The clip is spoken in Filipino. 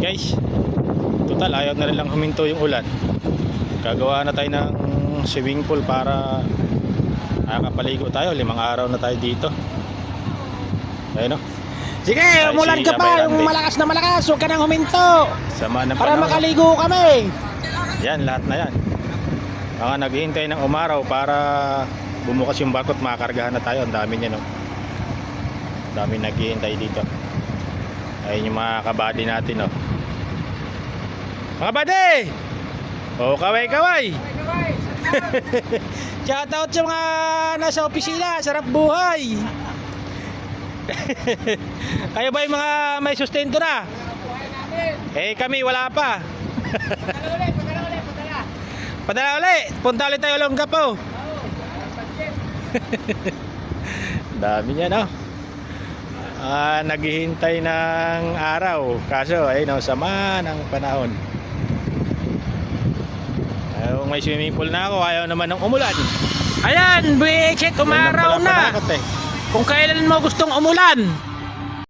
guys, total ayaw na rin lang huminto yung ulan. Gagawa na tayo ng swimming pool para nakakapaligo tayo. 5 araw na tayo dito. Ayun, no? Sige, Ay, umulan si ka Abay pa, yung Randy. malakas na malakas, huwag ka nang huminto. Sama ng Para panahon. makaligo kami. Yan, lahat na yan. Mga naghihintay ng umaraw para bumukas yung barko at makakargahan na tayo. Ang dami niya, no? Ang dami naghihintay dito. Ayun yung mga kabady natin, no? Mga bade! O, kaway-kaway! Shoutout sa mga nasa opisina, sarap buhay. Kayo ba yung mga may sustento na? Eh, kami wala pa. Padala ulit. Punta ulit tayo Olongapo. Dami niya, no? Naghihintay ng araw. Kaso, ay, no, sama ng panahon. Kung may swimming pool na ako, ayaw naman ng umulan. Ayan, buwikit, umaraw Yan lang pala na. panakot, eh. Kung kailan mo gustong umulan.